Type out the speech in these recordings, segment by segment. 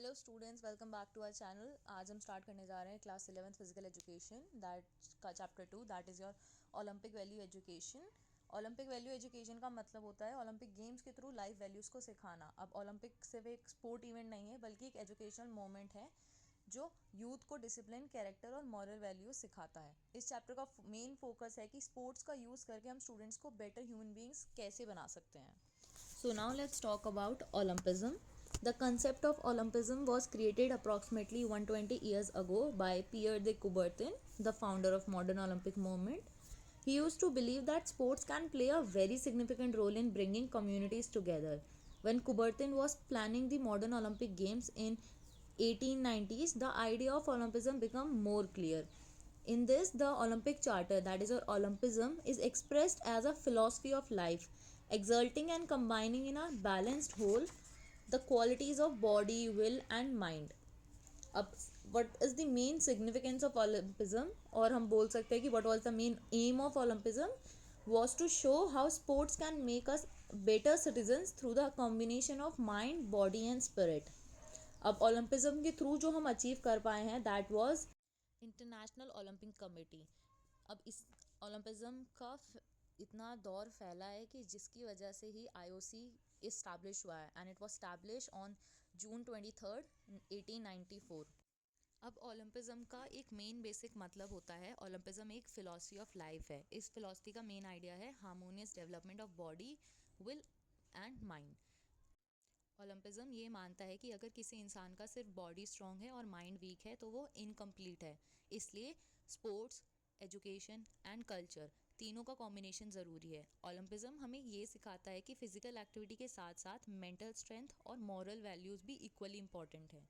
Hello students, welcome back to our channel. आज हम start करने जा रहे हैं class 11th physical education that का chapter 2 that is your Olympic value education. Olympic value education का मतलब होता है ओलंपिक गेम्स के थ्रू लाइफ वैल्यूज़ को सिखाना। अब ओलंपिक सिर्फ एक स्पोर्ट इवेंट नहीं है बल्कि एक एजुकेशनल मोमेंट है जो यूथ को डिसिप्लिन, कैरेक्टर और मॉरल वैल्यूज सिखाता है। इस चैप्टर का मेन फोकस है कि स्पोर्ट्स का यूज़ करके हम स्टूडेंट्स को बेटर ह्यूमन बींग्स कैसे बना सकते हैं। So now let's talk about Olympism. The concept of Olympism was created approximately 120 years ago by Pierre de Coubertin, the founder of modern Olympic movement. He used to believe that sports can play a very significant role in bringing communities together. When Coubertin was planning the modern Olympic Games in 1890s, the idea of Olympism became more clear. In this, the Olympic Charter, that is, or Olympism, is expressed as a philosophy of life, exalting and combining in a balanced whole the qualities of body, will, and mind. अब what is the main significance of Olympism, और हम बोल सकते हैं कि what was the main aim of Olympism was to show how sports can make us better citizens through the combination of mind, body and spirit. अब ओलंपिज्म के through जो हम अचीव कर पाए हैं that was international Olympic committee. अब इस ओलंपिज्म का इतना दौर फैला है कि जिसकी वजह से ही आईओसी इस्टेब्लिश हुआ है and it was establish on June 23 1894। अब ओलंपिज्म का एक मेन बेसिक मतलब होता है, ओलंपिज्म एक फिलॉसफी ऑफ लाइफ है। इस फिलॉसफी का मेन आइडिया है harmonious development of body, will and mind. Olympism ये मानता है कि अगर किसी इंसान का सिर्फ बॉडी स्ट्रांग है और माइंड वीक है तो वो इनकम्प्लीट है। इसलिए स्पोर्ट्स, एजुकेशन एंड कल्चर तीनों का कॉम्बिनेशन ज़रूरी है। ओलंपिज्म हमें ये सिखाता है कि फिजिकल एक्टिविटी के साथ साथ मेंटल स्ट्रेंथ और मॉरल वैल्यूज़ भी इक्वली इंपॉर्टेंट है।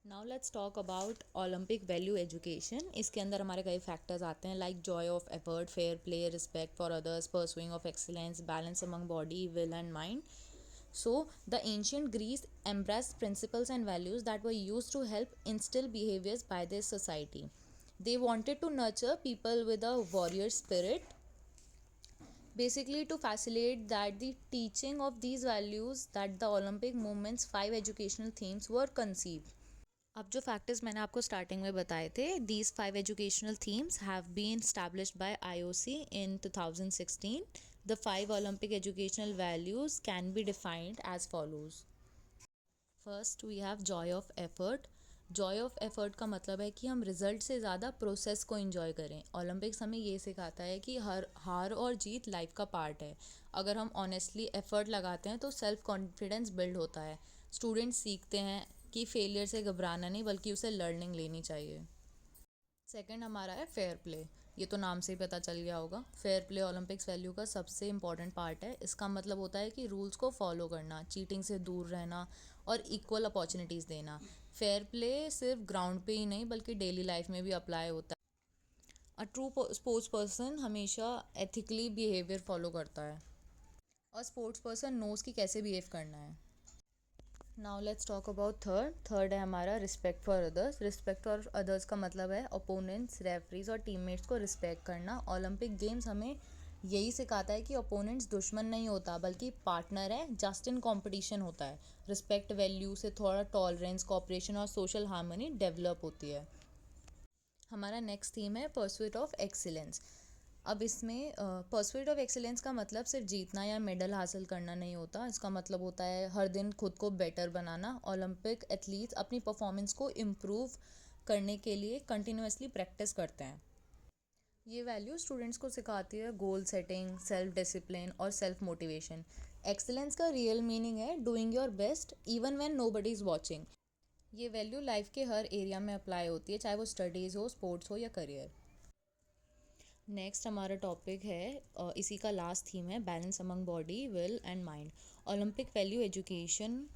Now let's talk about Olympic value education. इसके अंदर हमारे कई फैक्टर्स आते हैं like Joy of effort, fair play, respect for others, pursuing of excellence, balance among body, will and mind. So, the ancient Greece embraced principles and values that were used to help instill behaviors by their society. They wanted to nurture people with a warrior spirit, basically to facilitate that the teaching of these values that the Olympic movement's 5 educational themes were conceived. अब जो factors मैंने आपको starting में बताए थे, these 5 educational themes have been established by IOC in 2016. The 5 Olympic educational values can be defined as follows. First we have joy of effort. Joy of effort का मतलब है कि हम रिजल्ट से ज़्यादा प्रोसेस को इन्जॉय करें। ओलंपिक्स हमें ये सिखाता है कि हर हार और जीत लाइफ का पार्ट है। अगर हम ऑनेस्टली एफर्ट लगाते हैं तो सेल्फ कॉन्फिडेंस बिल्ड होता है। स्टूडेंट्स सीखते हैं कि फेलियर से घबराना नहीं बल्कि उसे लर्निंग लेनी चाहिए। सेकंड हमारा है फेयर प्ले। ये तो नाम से ही पता चल गया होगा। फेयर प्ले ओलंपिक्स वैल्यू का सबसे इम्पॉर्टेंट पार्ट है। इसका मतलब होता है कि रूल्स को फॉलो करना, चीटिंग से दूर रहना और इक्वल अपॉर्चुनिटीज़ देना। फेयर प्ले सिर्फ ग्राउंड पे ही नहीं बल्कि डेली लाइफ में भी अप्लाई होता है। अ ट्रू स्पोर्ट्स पर्सन हमेशा एथिकली बिहेवियर फॉलो करता है और स्पोर्ट्स पर्सन नोज की कैसे बिहेव करना है। Now let's talk about third है हमारा respect for others. Respect for others का मतलब है ओपोनेंट्स, रेफरीज और टीममेट्स को रिस्पेक्ट करना। ओलंपिक गेम्स हमें यही सिखाता है कि ओपोनेंट्स दुश्मन नहीं होता बल्कि पार्टनर है, जस्ट इन कॉम्पिटिशन होता है। रिस्पेक्ट वैल्यू से थोड़ा टॉलरेंस, कॉपरेशन और सोशल हार्मनी डेवलप होती है। हमारा नेक्स्ट थीम है परस्यूट ऑफ एक्सीलेंस। अब इसमें परस्यूट ऑफ एक्सीलेंस का मतलब सिर्फ जीतना या मेडल हासिल करना नहीं होता। इसका मतलब होता है हर दिन खुद को बेटर बनाना। ओलंपिक एथलीट्स अपनी परफॉर्मेंस को इम्प्रूव करने के लिए कंटिन्यूसली प्रैक्टिस करते हैं। ये वैल्यू स्टूडेंट्स को सिखाती है गोल सेटिंग, सेल्फ डिसिप्लिन और सेल्फ मोटिवेशन। एक्सीलेंस का रियल मीनिंग है doing your best even when nobody is watching. ये वैल्यू लाइफ के हर एरिया में अप्लाई होती है, चाहे वो स्टडीज़ हो, स्पोर्ट्स हो या करियर। नेक्स्ट हमारा टॉपिक है इसी का लास्ट थीम है balance among body, will and mind. Olympic value education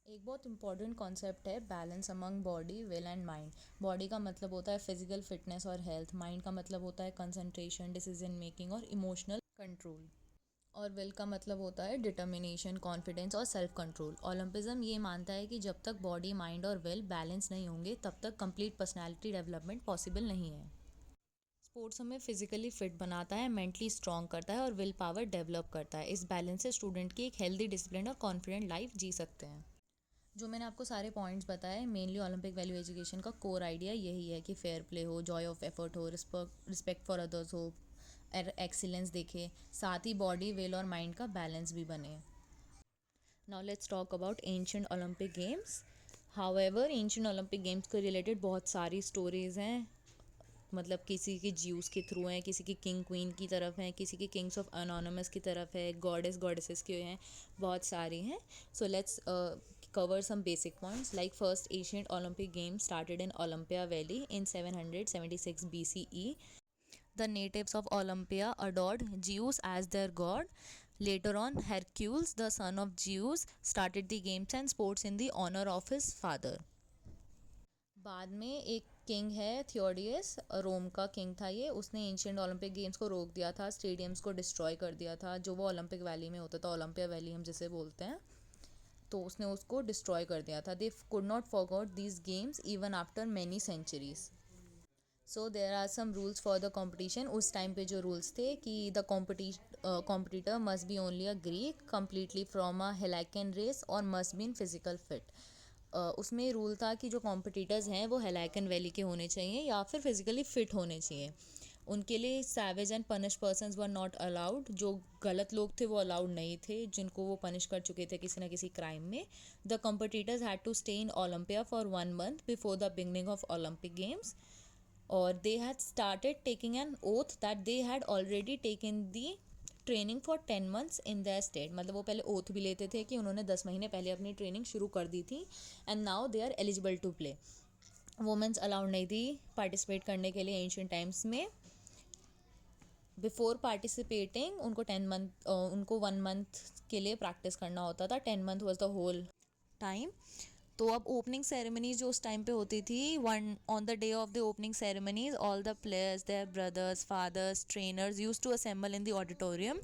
एक बहुत इंपॉर्टेंट कॉन्सेप्ट है balance among body, will and mind. Body का मतलब होता है फिजिकल फिटनेस और हेल्थ, माइंड का मतलब होता है कंसंट्रेशन, डिसीजन मेकिंग और इमोशनल कंट्रोल, और विल का मतलब होता है डिटर्मिनेशन, कॉन्फिडेंस और सेल्फ कंट्रोल। ओलंपिज्म ये मानता है कि जब तक बॉडी, माइंड और विल बैलेंस नहीं होंगे तब तक कंप्लीट पर्सनैलिटी डेवलपमेंट पॉसिबल नहीं है। स्पोर्ट्स हमें फिजिकली फिट बनाता है, मेंटली स्ट्रॉन्ग करता है और विल पावर डेवलप करता है। इस बैलेंस से स्टूडेंट की एक हेल्दी, डिसिप्लिन और कॉन्फिडेंट लाइफ जी सकते हैं। जो मैंने आपको सारे पॉइंट्स बताए, मेनली ओलंपिक वैल्यू एजुकेशन का कोर आइडिया यही है कि फेयर प्ले हो, जॉय ऑफ एफर्ट हो, रिस्पेक्ट फॉर अदर्स हो, एक्सीलेंस देखे, साथ ही बॉडी, विल और माइंड का बैलेंस भी बने. Now let's talk about ancient Olympic games. However ancient Olympic games को रिलेटेड बहुत सारी स्टोरीज़ हैं. मतलब किसी के ज्यूस के थ्रू हैं, किसी की किंग क्वीन की तरफ हैं, किसी की किंग्स ऑफ अनोनमस की तरफ है, गॉडेसेस के हैं, बहुत सारी हैं. So let's cover some basic points. Like first, ancient Olympic games started in Olympia Valley in 776 BCE. The natives of Olympia adored Zeus as their god. Later on, Hercules, the son of Zeus, started the games and sports in the honor of his father. बाद में एक king है थियोडियस, रोम का king था ये. उसने ancient Olympic games को रोक दिया था, स्टेडियम्स को डिस्ट्रॉय कर दिया था जो वो ओलंपिक वैली में होता था, ओलंपिया वैली हम जिसे बोलते हैं. तो उसने उसको डिस्ट्रॉय कर दिया था. They could not forgot these games even after many centuries. So there are some rules for the competition. उस टाइम पे जो रूल्स थे कि the competitor must be only a Greek, completely from a हेलाइकन race और must be in physical fit. उसमें rule था कि जो कॉम्पिटिटर्स हैं वो हेलाइकन वैली के होने चाहिए या फिर फिजिकली फिट होने चाहिए. उनके लिए savage and punish persons were not allowed. जो गलत लोग थे वो अलाउड नहीं थे, जिनको वो पनिश कर चुके थे किसी ना किसी क्राइम में. The competitors had to stay in Olympia for 1 month before the beginning of Olympic games. और they had started taking an oath that they had already taken the training for 10 months in their state. मतलब वो पहले oath भी लेते थे कि उन्होंने 10 महीने पहले अपनी ट्रेनिंग शुरू कर दी थी. And now they are eligible to play. Women's allowed नहीं थी पार्टिसिपेट करने के लिए एंशियंट टाइम्स में. बिफोर पार्टिसिपेटिंग उनको 10 month उनको 1 month के लिए प्रैक्टिस करना होता था. 10 month was the whole time. तो अब ओपनिंग सेरेमनीज जो उस टाइम पे होती थी, one on the day of the opening ceremonies all the players, their brothers, fathers, trainers used to assemble in the auditorium.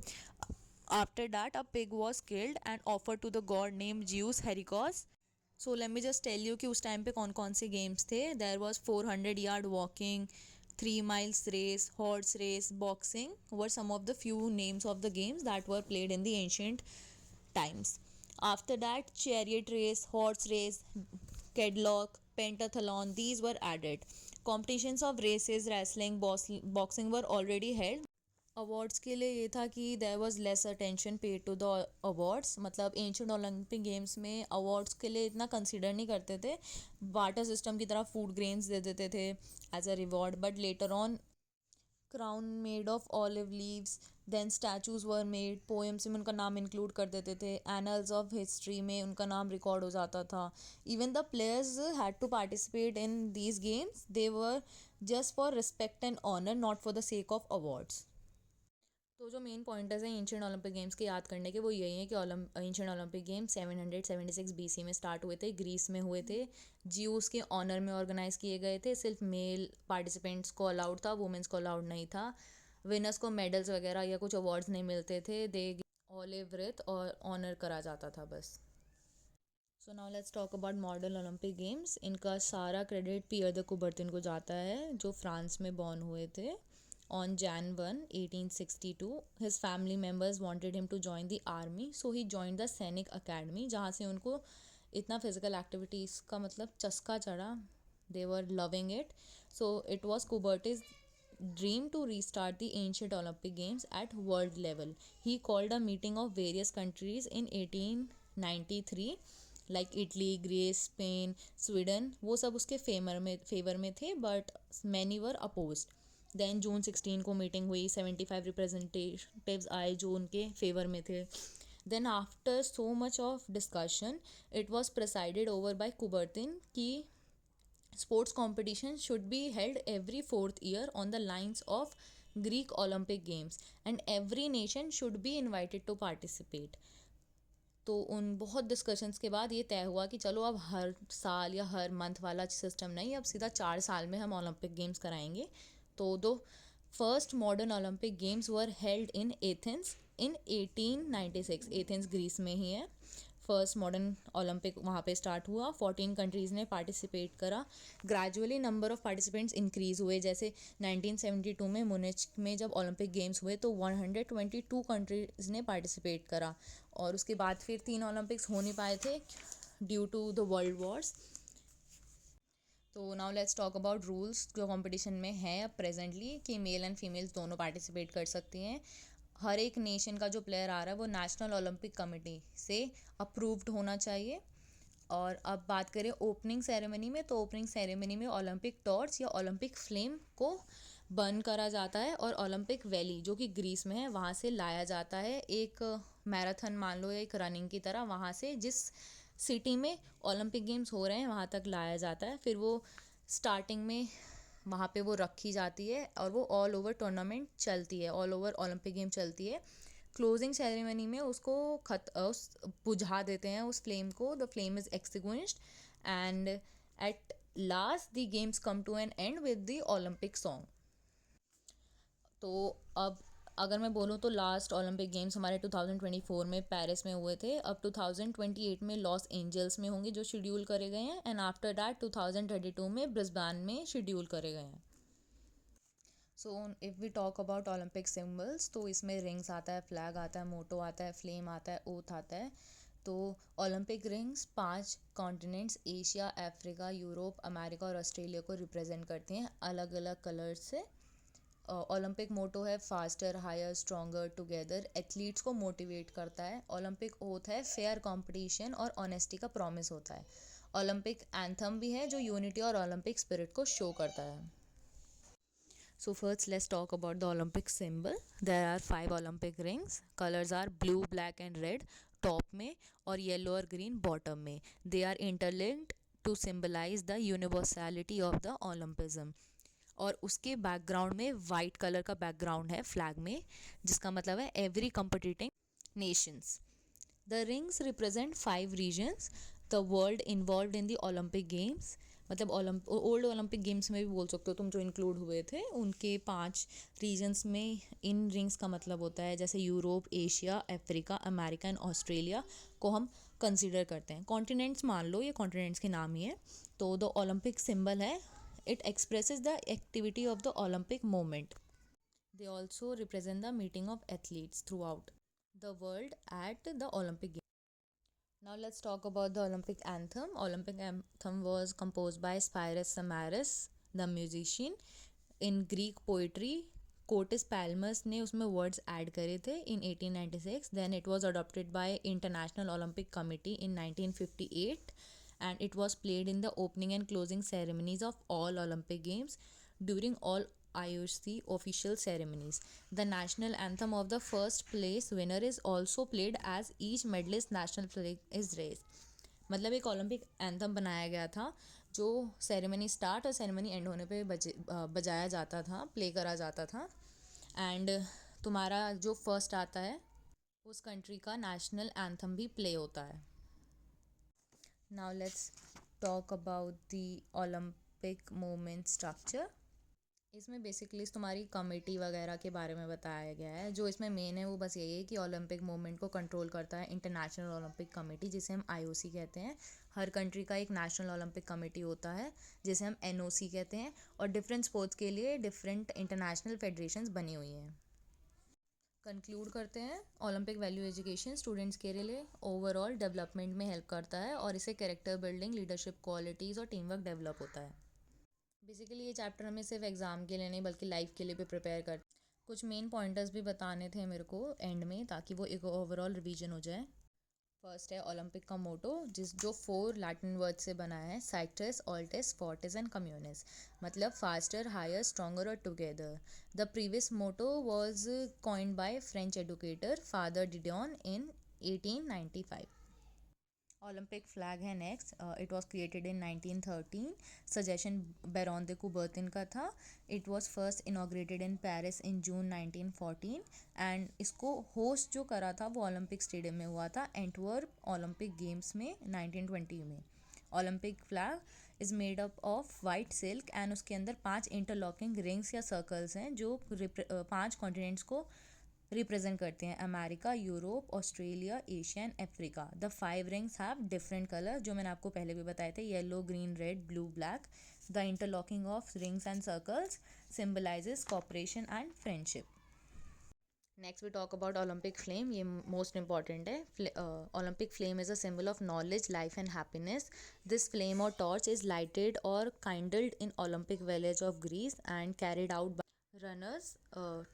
After that, a pig was killed and offered to the god named Zeus Heracles. So let me just tell you कि उस time पे कौन कौन से games थे. There was 400 yard walking, 3 miles race, horse race, boxing were some of the few names of the games that were played in the ancient times. After that, chariot race, horse race, kedlock, pentathlon, these were added. Competitions of races, wrestling, boxing were already held. Awards के लिए ये था कि there was less attention paid to the awards. मतलब ancient Olympic games में awards के लिए इतना कंसीडर नहीं करते थे. बार्टर सिस्टम की तरह फूड ग्रेन्स दे देते थे as a reward. But later on crown made of olive leaves, then statues were made, poems में उनका नाम इंक्लूड कर देते थे, एनल्स ऑफ हिस्ट्री में उनका नाम रिकॉर्ड हो जाता था. Even the players had to participate in these games. They were just for respect and honour, not for the sake of awards. तो जो मेन पॉइंटर्स हैं एंशियंट ओलंपिक गेम्स के याद करने के वो यही हैं कि एंशियंट ओलंपिक गेम्स 776 BC में स्टार्ट हुए थे, ग्रीस में हुए थे. ज्यूस के ऑनर में ऑर्गेनाइज किए गए थे. सिर्फ मेल पार्टिसिपेंट्स को अलाउड था, वुमेंस को अलाउड नहीं था. विनर्स को मेडल्स वगैरह या कुछ अवार्ड्स नहीं मिलते थे. दे ऑलिव रिथ और ऑनर करा जाता था बस. So now let's talk about modern Olympic games. इनका सारा क्रेडिट पियर द कुबर्टिन को जाता है जो फ्रांस में बॉर्न हुए थे. On Jan 1, 1862, his family members wanted him to join the army, so he joined the सैनिक अकेडमी, जहाँ से उनको इतना फिजिकल एक्टिविटीज़ का मतलब चस्का चढ़ा. they were loving it. So it was Coubertin's dream to restart the ancient Olympic Games at world level. He called a meeting of various countries in 1893 like Italy, Greece, Spain, Sweden. वो सब उसके favour में थे, but many were opposed. Then June 16 को meeting हुई, 75 representatives आए जो उनके फेवर में थे. Then after so much of discussion it was presided over by Coubertin कि sports competition should be held every 4th year on the lines of Greek Olympic Games and every nation should be invited to participate. तो उन बहुत discussions के बाद ये तय हुआ कि चलो अब हर साल या हर मंथ वाला सिस्टम नहीं, अब सीधा 4 साल में हम ओलंपिक गेम्स कराएंगे. तो दो first modern Olympic games were held in Athens in 1896. Athens Greece में ही है. फर्स्ट मॉडर्न ओलंपिक वहाँ पे स्टार्ट हुआ. 14 कंट्रीज़ ने पार्टिसिपेट करा. Gradually number of participants increase हुए. जैसे 1972 में मुनिच में जब ओलंपिक गेम्स हुए तो 122 कंट्रीज़ ने पार्टिसिपेट करा. और उसके बाद फिर 3 ओलंपिक्स हो नहीं पाए थे due to the world wars. तो now let's talk about rules जो कंपटीशन में है अब प्रेजेंटली, कि मेल एंड फीमेल्स दोनों पार्टिसिपेट कर सकती हैं। हर एक नेशन का जो प्लेयर आ रहा है वो नेशनल ओलंपिक कमेटी से अप्रूव्ड होना चाहिए। और अब बात करें ओपनिंग सेरेमनी में, तो ओपनिंग सेरेमनी में ओलंपिक टॉर्च या ओलंपिक फ्लेम को बर्न करा जाता है और ओलंपिक वैली जो कि ग्रीस में है वहाँ से लाया जाता है, एक मैराथन मान लो या एक रनिंग की तरह, वहाँ से जिस सिटी में ओलंपिक गेम्स हो रहे हैं वहाँ तक लाया जाता है। फिर वो स्टार्टिंग में वहाँ पे वो रखी जाती है और वो ऑल ओवर टूर्नामेंट चलती है, ऑल ओवर ओलंपिक गेम चलती है। क्लोजिंग सेरेमनी में उसको बुझा देते हैं उस फ्लेम को, the flame is extinguished and at last the games come to an end with the Olympic song. तो अब अगर मैं बोलूँ तो लास्ट ओलंपिक गेम्स हमारे 2024 में पेरिस में हुए थे, अब 2028 में लॉस एंजल्स में होंगे जो शेड्यूल करे गए हैं, एंड आफ्टर दैट 2032 में ब्रिस्बेन में शेड्यूल करे गए हैं। So if we talk about Olympic symbols, तो इसमें रिंग्स आता है, फ्लैग आता है, मोटो आता है, फ्लेम आता है, ओथ आता है। तो Olympic rings 5 continents Asia, Africa, Europe, America और ऑस्ट्रेलिया को रिप्रेजेंट करती हैं अलग अलग कलर्स से। ओलंपिक मोटो है faster, higher, stronger, together, athletes को मोटिवेट करता है। ओलंपिक ओथ है फेयर कंपटीशन और ऑनेस्टी का प्रॉमिस होता है। ओलंपिक एंथम भी है जो यूनिटी और ओलंपिक स्पिरिट को शो करता है। So first let's talk about the Olympic symbol. There are 5 Olympic rings. Colors are blue, black and red top में और yellow और green bottom में. They are interlinked to symbolize the universality of the Olympism. और उसके background में white colour का background है flag में, जिसका मतलब है every competing nations. The rings represent 5 regions, the world involve in the Olympic games, मतलब ओल्ड ओलंपिक गेम्स में भी बोल सकते हो तुम, जो इंक्लूड हुए थे उनके 5 रीजन्स में इन रिंग्स का मतलब होता है। जैसे Europe, Asia, Africa, America and Australia को हम कंसिडर करते हैं। कॉन्टिनेंट्स मान लो, ये कॉन्टिनेंट्स के नाम ही है। तो द ओलंपिक सिंबल है, it expresses the activity of the Olympic moment. They also represent the meeting of athletes through out the world at the Olympic Games. Now let's talk about the Olympic anthem. Olympic anthem was composed by Spyros Samaras, the musician. In Greek poetry, Cotis Palmus ने उसमें words add करे थे in 1896. Then it was adopted by International Olympic Committee in 1958 and it was played in the opening and closing ceremonies of all Olympic Games during all IOC official ceremonies. The national anthem of the first place winner is also played as each medalist national flag is raised. मतलब एक Olympic anthem बनाया गया था जो ceremony start और ceremony and होने पे बजाया जाता था, प्ले करा जाता था। एंड तुम्हारा जो फर्स्ट आता है उस कंट्री का नेशनल एंथम भी प्ले होता है। Now let's talk about the Olympic movement structure. इसमें बेसिकली तुम्हारी कमेटी वगैरह के बारे में बताया गया है। जो इसमें मेन है वो बस यही है कि ओलंपिक मूवमेंट को कंट्रोल करता है इंटरनेशनल ओलंपिक कमेटी, जिसे हम आईओसी कहते हैं। हर कंट्री का एक नेशनल ओलंपिक कमेटी होता है जिसे हम एनओसी कहते हैं, और डिफरेंट स्पोर्ट्स के लिए डिफरेंट इंटरनेशनल फेडरेशंस बनी हुई हैं। कंक्लूड करते हैं, ओलंपिक वैल्यू एजुकेशन स्टूडेंट्स के लिए ओवरऑल डेवलपमेंट में हेल्प करता है और इससे कैरेक्टर बिल्डिंग, लीडरशिप क्वालिटीज़ और टीम वर्क डेवलप होता है। बेसिकली ये चैप्टर हमें सिर्फ एग्ज़ाम के लिए नहीं बल्कि लाइफ के लिए भी प्रिपेयर कर। कुछ मेन पॉइंटर्स भी बताने थे मेरे को एंड में, ताकि वो एक ओवरऑल रिवीजन हो जाए। फर्स्ट है ओलंपिक का मोटो, जो 4 लैटिन वर्ड से बना है, citius, altius, fortius and communis, मतलब फास्टर, हायर, स्ट्रॉन्गर और together. The previous motto was coined by French educator Father Didon in 1895। Olympic flag है next, it was created in 1913, suggestion Baron de Coubertin का था। It was first inaugurated in Paris in June 1914 and इसको host जो करा था वो Olympic stadium में हुआ था एंटवर्प ओलंपिक गेम्स में 1920 में। Olympic flag is made up of white silk and उसके अंदर 5 इंटरलॉकिंग रिंग्स या सर्कल्स हैं जो 5 कॉन्टिनेंट्स को रिप्रेजेंट करते हैं, America, Europe, Australia, Asia and Africa. The 5 rings have different colour जो मैंने आपको पहले भी बताए थे, yellow, green, red, blue, black. The interlocking of rings and circles symbolizes cooperation and friendship. Next we talk about Olympic flame, ये most important है। Olympic flame is a symbol of knowledge, life and happiness. This flame और torch is lighted और kindled in Olympic village of Greece and carried out runners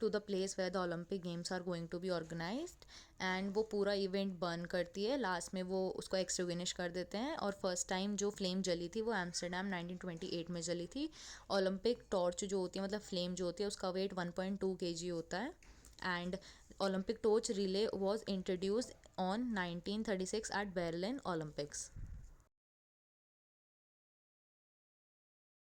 to the place where the Olympic Games are going to be organized, and वो पूरा event burn करती है, last में वो उसको extinguish कर देते हैं। और फर्स्ट टाइम जो फ्लेम जली थी वो एम्स्टरडेम 1928 में जली थी। ओलंपिक टॉर्च जो होती है, मतलब फ्लेम जो होती है, उसका वेट 1.2 kg होता है। And Olympic torch relay was introduced on 1936 at Berlin Olympics.